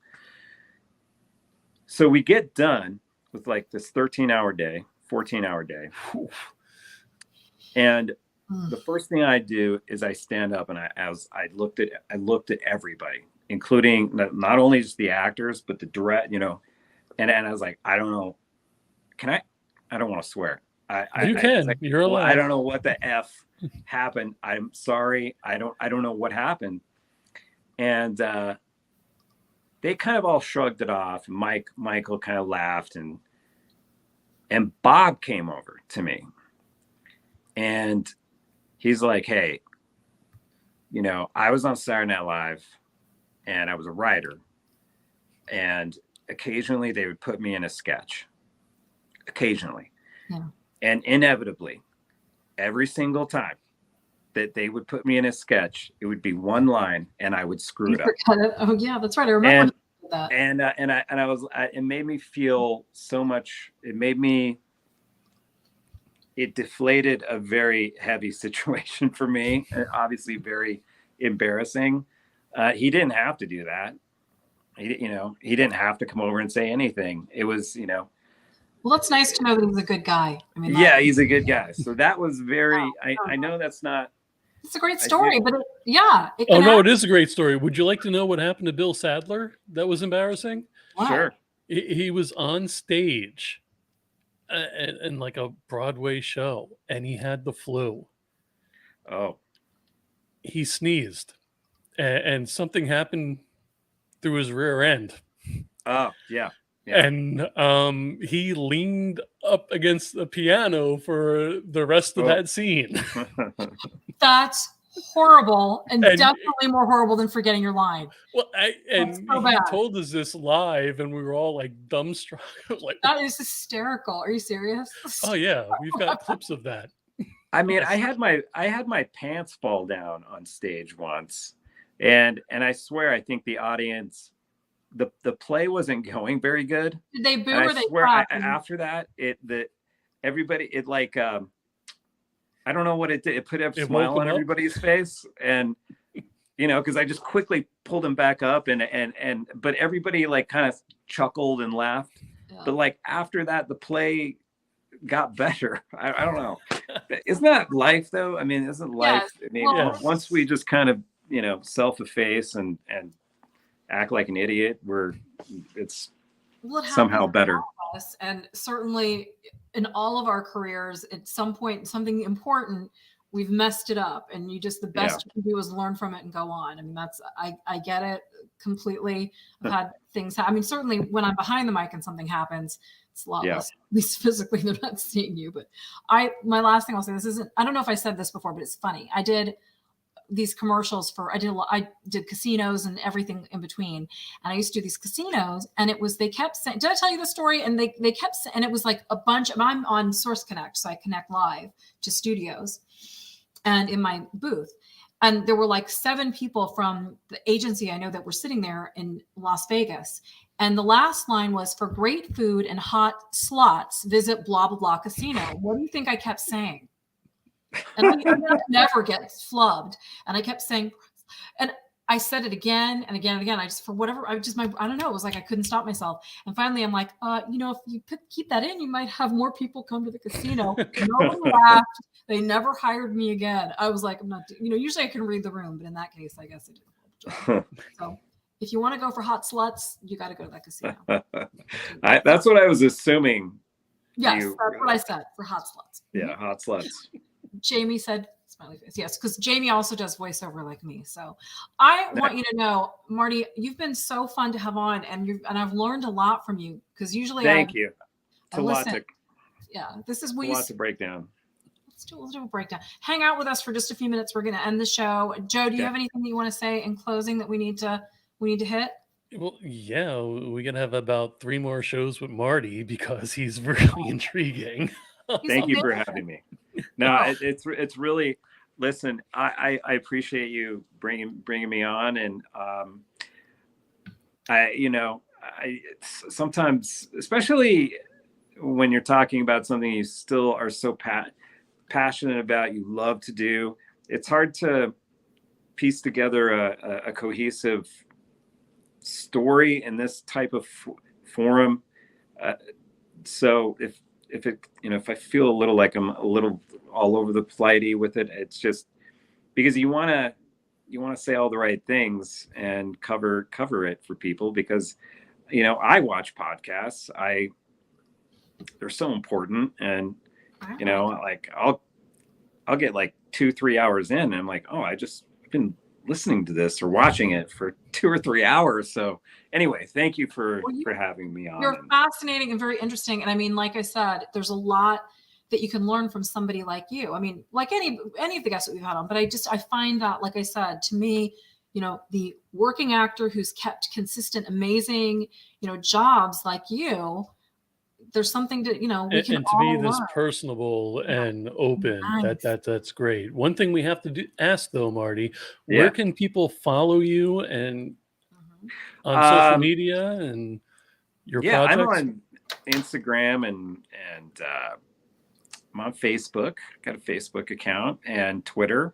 So we get done with like this 13-hour day, 14-hour day. And the first thing I do is I stand up and I looked at everybody, including not only just the actors, but the direct, you know, and I was like, I don't know. I don't want to swear. You can. Like, You're allowed. I don't know what the F happened. I'm sorry. I don't know what happened. And they kind of all shrugged it off. Michael kind of laughed, and Bob came over to me, and he's like, hey, you know, I was on Saturday Night Live, and I was a writer, and occasionally they would put me in a sketch. Occasionally. Yeah. And inevitably, every single time that they would put me in a sketch, it would be one line, and I would screw it up. Oh yeah, that's right. I remember that. And it made me feel so much. It deflated a very heavy situation for me. Obviously, very embarrassing. He didn't have to do that. He didn't have to come over and say anything. It was, you know. Well, it's nice to know that he's a good guy. I mean, yeah, he's a good guy. So that was very. I know that's not. It's a great story, but it is a great story. Would you like to know what happened to Bill Sadler? That was embarrassing. Wow. Sure. He was on stage in like a Broadway show, and he had the flu. Oh. He sneezed, and something happened through his rear end. Oh, yeah. Yeah. And he leaned up against the piano for the rest of that scene. That's horrible, and definitely more horrible than forgetting your line. Well, he told us this live, and we were all like dumbstruck. Like, that is hysterical. Are you serious? Oh yeah, we've got clips of that. I mean, I had my pants fall down on stage once, and I swear, I think the audience. The play wasn't going very good. Did they boo and or they swear clap? After that, everybody I don't know what it did. It put a smile on everybody's face, and you know, because I just quickly pulled him back up, but everybody like kind of chuckled and laughed. Yeah. But like after that, the play got better. I don't know. Isn't that life though? I mean, isn't life? Yes. I mean, once we just kind of self-efface and act like an idiot, it's somehow better. And certainly in all of our careers, at some point, something important, we've messed it up, and the best you can do is learn from it and go on. I mean, I get it completely. I've had things happen. I mean, certainly when I'm behind the mic and something happens, it's a lot less, at least physically, they're not seeing you. But my last thing I'll say, I don't know if I said this before, but it's funny. I did these commercials I did casinos and everything in between. And I used to do these casinos, and they kept saying, did I tell you the story? And they kept saying, and it was like a bunch I'm on Source Connect. So I connect live to studios and in my booth. And there were like 7 people from the agency I know that were sitting there in Las Vegas. And the last line was, for great food and hot slots, visit blah, blah, blah casino. What do you think I kept saying? And I never get flubbed. And I kept saying, and I said it again and again and again. I don't know. It was like I couldn't stop myself. And finally, I'm like, if you keep that in, you might have more people come to the casino. Nobody laughed. They never hired me again. I was like, I'm not. Usually I can read the room, but in that case, I guess I did a job. So if you want to go for hot sluts, you got to go to that casino. That's what I was assuming. Yes, that's what I said, for hot sluts. Yeah, hot sluts. Jamie said smiley face. Yes, because Jamie also does voiceover like me. So I want you to know, Marty, you've been so fun to have on, and I've learned a lot from you, because usually Thank you. It's a lot to break down. Let's do a breakdown. Hang out with us for just a few minutes. We're going to end the show. Joe, do you have anything that you want to say in closing that we need to hit? Well, yeah, we're going to have about 3 more shows with Marty, because he's really intriguing. Thank you for having me. No, it's really, listen, I appreciate you bringing me on, and I sometimes, especially when you're talking about something you still are so passionate about, you love to do, it's hard to piece together a cohesive story in this type of forum. So if I feel a little like I'm a little all over the flighty with it, it's just because you want to say all the right things and cover it for people, because I watch podcasts. They're so important, and like I'll get like 2-3 hours in and I'm like, oh, I just been listening to this or watching it for 2 or 3 hours. So anyway, thank you for having me on. You're fascinating and very interesting. And I mean, like I said, there's a lot that you can learn from somebody like you. I mean, like any of the guests that we've had on, but I find that, like I said, to me, the working actor who's kept consistent, amazing, jobs like you, there's something to, we can and to all be this learn. personable and open, Nice. that's great. One thing we have to ask though, Marty, where can people follow you and on social media and your projects? I'm on Instagram and I'm on Facebook. Got a Facebook account and Twitter.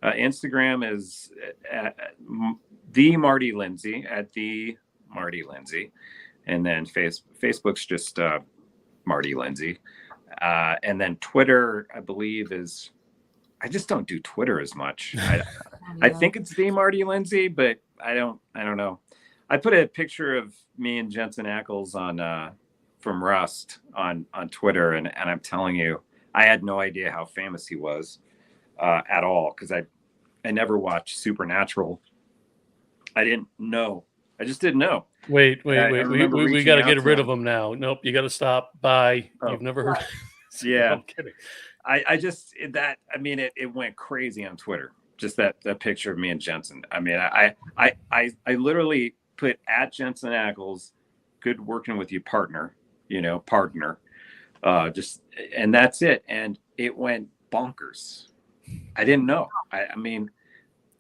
Instagram is at the Marty Lindsey, at the Marty Lindsey, and then Facebook's just Marty Lindsey, and then Twitter, I believe, is, I just don't do Twitter as much. I think it's the Marty Lindsey, but I don't know. I put a picture of me and Jensen Ackles on from Rust on Twitter, and I'm telling you, I had no idea how famous he was at all, because I never watched Supernatural. I didn't know. I just didn't know. Wait. We got to get rid of him now. Nope, you got to stop. Bye. Oh. You've never heard. Yeah, I'm kidding. It went crazy on Twitter. Just that picture of me and Jensen. I mean, I literally put at Jensen Ackles, good working with you, partner. And that's it. And it went bonkers. I didn't know. I mean,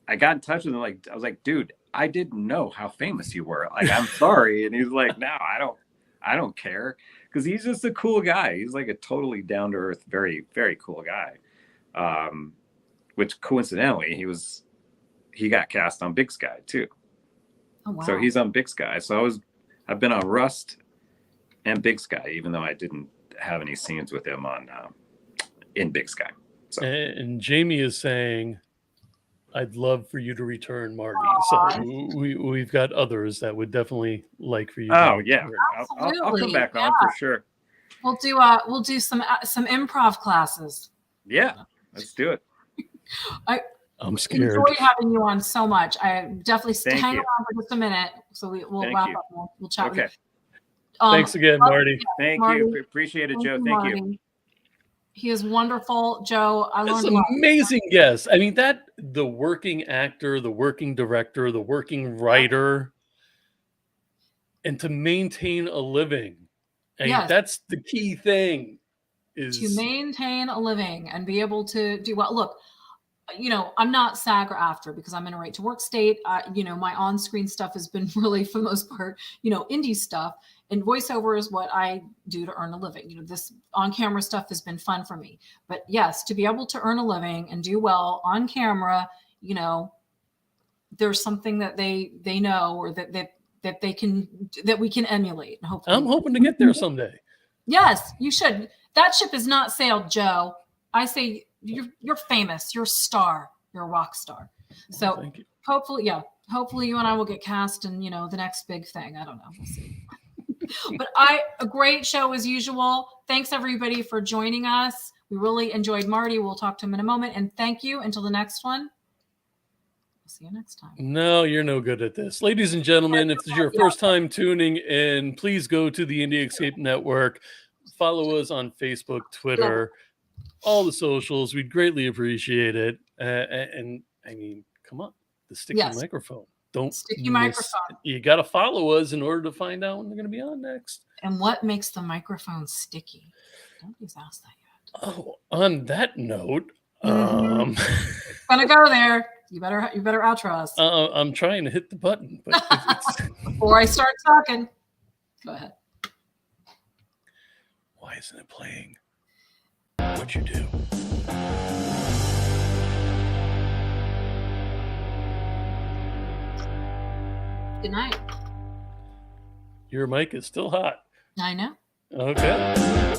I got in touch with him. I was like, dude, I didn't know how famous you were. Like, I'm sorry. And he's like, no, I don't care. Because he's just a cool guy. He's like a totally down to earth, very, very cool guy. Which coincidentally, he got cast on Big Sky too. Oh, wow. So he's on Big Sky. So I've been on Rust and Big Sky, even though I didn't have any scenes with him in Big Sky. So. And Jamie is saying, I'd love for you to return, Marty. So we've got others that would definitely like for you. Oh yeah, I'll come back on for sure. We'll do some improv classes. Yeah, let's do it. I'm scared. Enjoy having you on so much. I definitely hang around for just a minute, so we'll wrap up. We'll chat. Okay. With you. Thanks again, Marty. Thank you. Appreciate it, Joe. Thank you. He is wonderful, Joe. I learned a lot. Amazing guest. I mean, the working actor, the working director, the working writer, and to maintain a living. I mean, that's the key thing. Is to maintain a living and be able to do well. Look, I'm not SAG or AFTRA because I'm in a right to work state. My on-screen stuff has been really, for the most part, indie stuff. And voiceover is what I do to earn a living. This on-camera stuff has been fun for me. But yes, to be able to earn a living and do well on camera, there's something that they know, or that we can emulate. And hopefully, I'm hoping to get there someday. Yes, you should. That ship has not sailed, Joe. I say you're famous. You're a star. You're a rock star. So thank you. Hopefully you and I will get cast in, the next big thing. I don't know. We'll see. But a great show as usual. Thanks everybody for joining us. We really enjoyed Marty. We'll talk to him in a moment. And thank you. Until the next one. We'll see you next time. No, you're no good at this. Ladies and gentlemen, if this is your first time tuning in, please go to the Indie Escape Network. Follow us on Facebook, Twitter, all the socials. We'd greatly appreciate it. And I mean, come on, the sticky microphone. Sticky microphone. You got to follow us in order to find out when they're going to be on next. And what makes the microphone sticky? Nobody's asked that yet. Oh, on that note, gonna go there. You better outro us. I'm trying to hit the button, but before I start talking, go ahead. Why isn't it playing? What you do? Good night. Your mic is still hot. I know. Okay.